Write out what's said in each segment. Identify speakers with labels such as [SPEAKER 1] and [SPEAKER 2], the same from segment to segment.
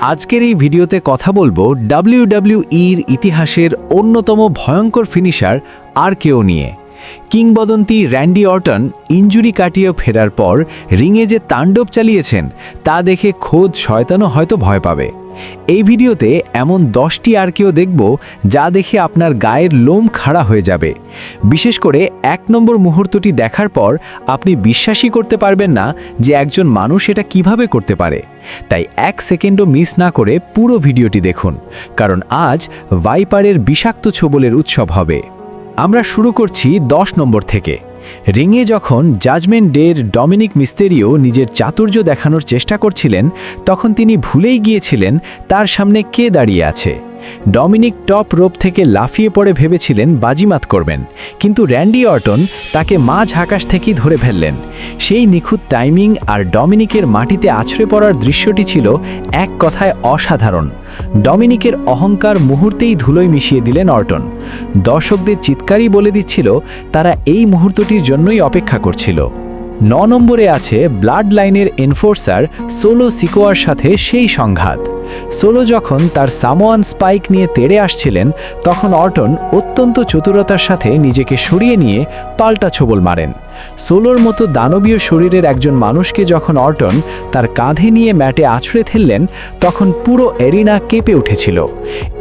[SPEAKER 1] আজকের এই ভিডিওতে কথা বলবো ডাব্লিউডাব্লিউইর ইতিহাসের অন্যতম ভয়ঙ্কর ফিনিশার RKO নিয়ে। কিংবদন্তি র্যান্ডি অর্টন ইনজুরি কাটিয়ে ফেরার পর রিংয়ে যে তাণ্ডব চালিয়েছেন তা দেখে খোদ শয়তানও হয়তো ভয় পাবে। এই ভিডিওতে এমন 10টি RKO দেখব যা দেখে আপনার গায়ের লোম খাড়া হয়ে যাবে। বিশেষ করে 1 নম্বর মুহূর্তটি দেখার পর আপনি বিশ্বাসই করতে পারবেন না যে একজন মানুষ এটা কিভাবে করতে পারে। তাই 1 সেকেন্ডও মিস না করে পুরো ভিডিওটি দেখুন, কারণ আজ ভাইপারের বিষাক্ত ছোবলের উৎসব হবে। আমরা শুরু করছি 10 নম্বর থেকে। রিংয়ে যখন জাজমেন্ট ডের ডমিনিক মিস্তেরিও নিজের চাতুর্য দেখানোর চেষ্টা করছিলেন, তখন তিনি ভুলেই গিয়েছিলেন তার সামনে কে দাঁড়িয়ে আছে। ডমিনিক টপ রোপ থেকে লাফিয়ে পড়ে ভেবেছিলেন বাজিমাত করবেন, কিন্তু র্যান্ডি অর্টন তাকে মাঝ আকাশ থেকেই ধরে ফেললেন। সেই নিখুঁত টাইমিং আর ডমিনিকের মাটিতে আছড়ে পড়ার দৃশ্যটি ছিল এক কথায় অসাধারণ। ডমিনিকের অহংকার মুহূর্তেই ধুলোয় মিশিয়ে দিলেন অর্টন। দর্শকদের চিৎকারই বলে দিচ্ছিল তারা এই মুহূর্তটির জন্যই অপেক্ষা করছিল। 9 নম্বরে আছে ব্লাড লাইনের এনফোর্সার সোলো সিকোয়ার সাথে সেই সংঘাত। সোলো যখন তার সামোয়ান স্পাইক নিয়ে তেড়ে আসছিলেন, তখন অর্টন অত্যন্ত চতুরতার সাথে নিজেকে সরিয়ে নিয়ে পাল্টা ছোবল মারেন। সোলোর মতো দানবীয় শরীরের একজন মানুষকে যখন অর্টন তার কাঁধে নিয়ে ম্যাটে আছড়ে ফেললেন, তখন পুরো এরিনা কেঁপে উঠেছিল।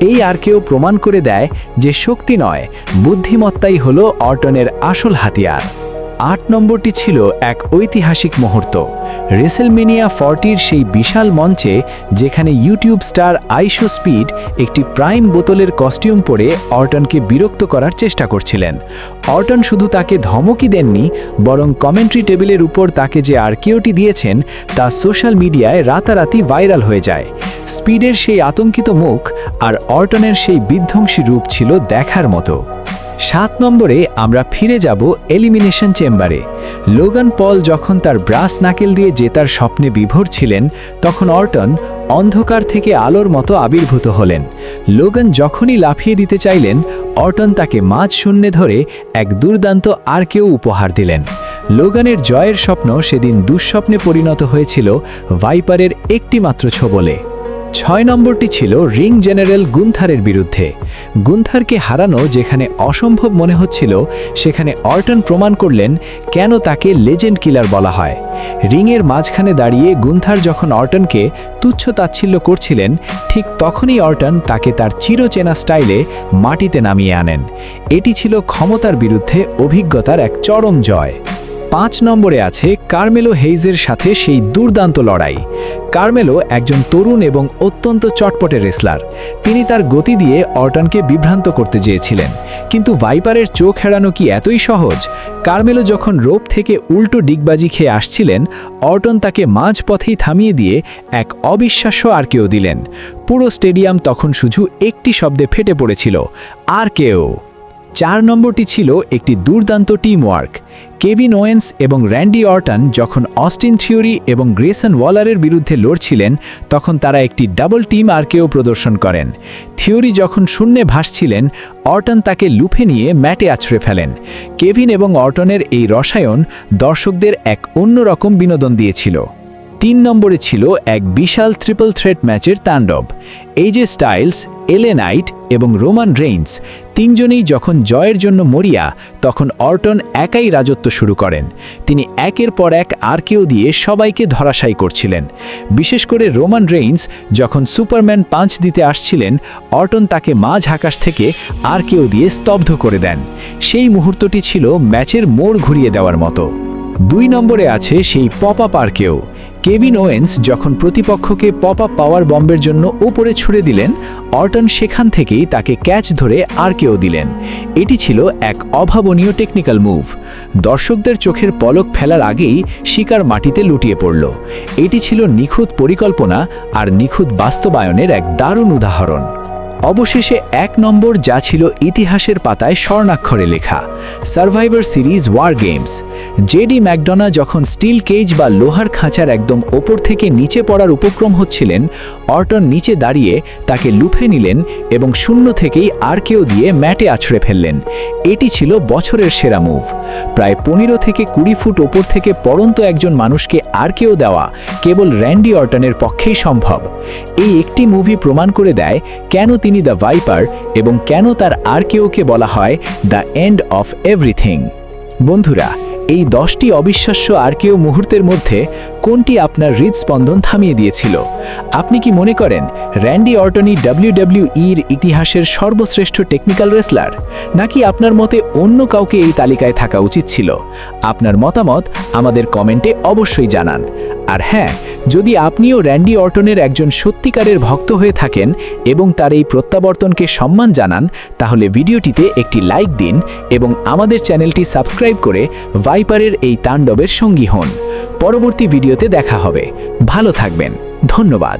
[SPEAKER 1] এই RKO প্রমাণ করে দেয় যে শক্তি নয়, বুদ্ধিমত্তাই হলো অর্টনের আসল হাতিয়ার। 8 নম্বরটি ছিল এক ঐতিহাসিক মুহূর্ত। রেসেলমেনিয়া 40-র সেই বিশাল মঞ্চে, যেখানে ইউটিউব স্টার আইশো স্পিড একটি প্রাইম বোতলের কস্টিউম পরে অর্টনকে বিরক্ত করার চেষ্টা করছিলেন। অর্টন শুধু তাকে ধমকই দেননি, বরং কমেন্ট্রি টেবিলের উপর তাকে যে RKOটি দিয়েছেন তা সোশ্যাল মিডিয়ায় রাতারাতি ভাইরাল হয়ে যায়। স্পিডের সেই আতঙ্কিত মুখ আর অর্টনের সেই বিধ্বংসী রূপ ছিল দেখার মতো। 7 নম্বরে আমরা ফিরে যাব এলিমিনেশন চেম্বারে। লোগান পল যখন তার ব্রাস নাকেল দিয়ে জেতার স্বপ্নে বিভোর ছিলেন, তখন অর্টন অন্ধকার থেকে আলোর মতো আবির্ভূত হলেন। লোগান যখনই লাফিয়ে দিতে চাইলেন, অর্টন তাকে মাঝ শূন্যে ধরে এক দুর্দান্ত RKO উপহার দিলেন। লোগানের জয়ের স্বপ্ন সেদিন দুঃস্বপ্নে পরিণত হয়েছিল ভাইপারের একটি মাত্র ছোবলে। 6 নম্বরটি ছিল রিং জেনারেল গুন্থারের বিরুদ্ধে। গুন্থারকে হারানো যেখানে অসম্ভব মনে হচ্ছিল, সেখানে অর্টন প্রমাণ করলেন কেন তাকে লেজেন্ড কিলার বলা হয়। রিংয়ের মাঝখানে দাঁড়িয়ে গুন্থার যখন অর্টনকে তুচ্ছ তাচ্ছিল্য করছিলেন, ঠিক তখনই অর্টন তাকে তার চিরচেনা স্টাইলে মাটিতে নামিয়ে আনেন। এটি ছিল ক্ষমতার বিরুদ্ধে অভিজ্ঞতার এক চরম জয়। 5 নম্বরে আছে কার্মেলো হেইজের সাথে সেই দুর্দান্ত লড়াই। কার্মেলো একজন তরুণ এবং অত্যন্ত চটপটে রেসলার। তিনি তার গতি দিয়ে অর্টনকে বিভ্রান্ত করতে চেয়েছিলেন, কিন্তু ভাইপারের চোখ এড়ানো কি এতই সহজ? কার্মেলো যখন রোপ থেকে উল্টো ডিগবাজি খেয়ে আসছিলেন, অর্টন তাকে মাঝপথেই থামিয়ে দিয়ে এক অবিশ্বাস্য RKO দিলেন। পুরো স্টেডিয়াম তখন শুধু একটি শব্দে ফেটে পড়েছিল, RKO। 4 নম্বরটি ছিল একটি দুর্দান্ত টিম ওয়ার্ক। কেভিন ওয়েন্স এবং র্যান্ডি অর্টন যখন অস্টিন থিওরি এবং গ্রেসন ওয়ালারের বিরুদ্ধে লড়ছিলেন, তখন তারা একটি ডাবল টিম RKO প্রদর্শন করেন। থিওরি যখন শূন্যে ভাসছিলেন, অর্টন তাকে লুফে নিয়ে ম্যাটে আছড়ে ফেলেন। কেভিন এবং অর্টনের এই রসায়ন দর্শকদের এক অন্যরকম বিনোদন দিয়েছিল। 3 নম্বরে ছিল এক বিশাল ট্রিপল থ্রেট ম্যাচের তাণ্ডব। AJ স্টাইলস, LA নাইট এবং রোমান রেইন্স তিনজনেই যখন জয়ের জন্য মরিয়া, তখন অর্টন একাই রাজত্ব শুরু করেন। তিনি একের পর এক RKO দিয়ে সবাইকে ধরাশায়ী করছিলেন। বিশেষ করে রোমান রেইন্স যখন সুপারম্যান পাঞ্চ দিতে আসছিলেন, অর্টন তাকে মাঝ আকাশ থেকে RKO দিয়ে স্তব্ধ করে দেন। সেই মুহূর্তটি ছিল ম্যাচের মোড় ঘুরিয়ে দেওয়ার মতো। 2 নম্বরে আছে সেই pop up RKO। Kevin Weil's যখন প্রতিপক্ষকে পপ আপ পাওয়ার বম্বের জন্য উপরে ছুড়ে দিলেন, অর্টন সেখান থেকেই তাকে ক্যাচ ধরে RKO দিলেন। এটি ছিল এক অভাবনীয় টেকনিক্যাল মুভ। দর্শকদের চোখের পলক ফেলার আগেই শিকার মাটিতে লুটিয়ে পড়ল। এটি ছিল নিখুঁত পরিকল্পনা আর নিখুঁত বাস্তবায়নের এক দারুণ উদাহরণ। অবশেষে 1 নম্বর, যা ছিল ইতিহাসের পাতায় স্বর্ণাক্ষরে লেখা, survivor series war games. JD McDonagh যখন স্টিল কেজ বা লোহার খাঁচার একদম ওপর থেকে নিচে পড়ার উপক্রম হচ্ছিলেন, অর্টন নিচে দাঁড়িয়ে তাকে লুফে নিলেন এবং শূন্য থেকেই RKO দিয়ে ম্যাটে আছড়ে ফেললেন। এটি ছিল বছরের সেরা মুভ। প্রায় 15 থেকে 20 ফুট ওপর থেকে পড়ন্ত একজন মানুষকে RKO দেওয়া কেবল র্যান্ডি অর্টনের পক্ষেই সম্ভব। এই একটি মুভি প্রমাণ করে দেয় কেন তিনি দ্য ভাইপার এবং কেন তার আরকেওকে বলা হয় দ্য এন্ড অফ এভরিথিং। বন্ধুরা, এই 10টি অবিশ্বাস্য আরকেও মুহূর্তের মধ্যে কোনটি আপনার হৃদস্পন্দন থামিয়ে দিয়েছিল? আপনি কি মনে করেন র্যান্ডি অর্টনই ডাব্লিউডাব্লিউইর ইতিহাসের সর্বশ্রেষ্ঠ টেকনিক্যাল রেসলার, নাকি আপনার মতে অন্য কাউকে এই তালিকায় থাকা উচিত ছিল? আপনার মতামত আমাদের কমেন্টে অবশ্যই জানান। আর হ্যাঁ, যদি আপনিও র্যান্ডি অর্টনের একজন সত্যিকারের ভক্ত হয়ে থাকেন এবং তার এই প্রত্যাবর্তনকে সম্মান জানান, তাহলে ভিডিওটিতে একটি লাইক দিন এবং আমাদের চ্যানেলটি সাবস্ক্রাইব করে ভাইপারের এই তাণ্ডবের সঙ্গী হন। পরবর্তী ভিডিওতে দেখা হবে। ভালো থাকবেন। ধন্যবাদ।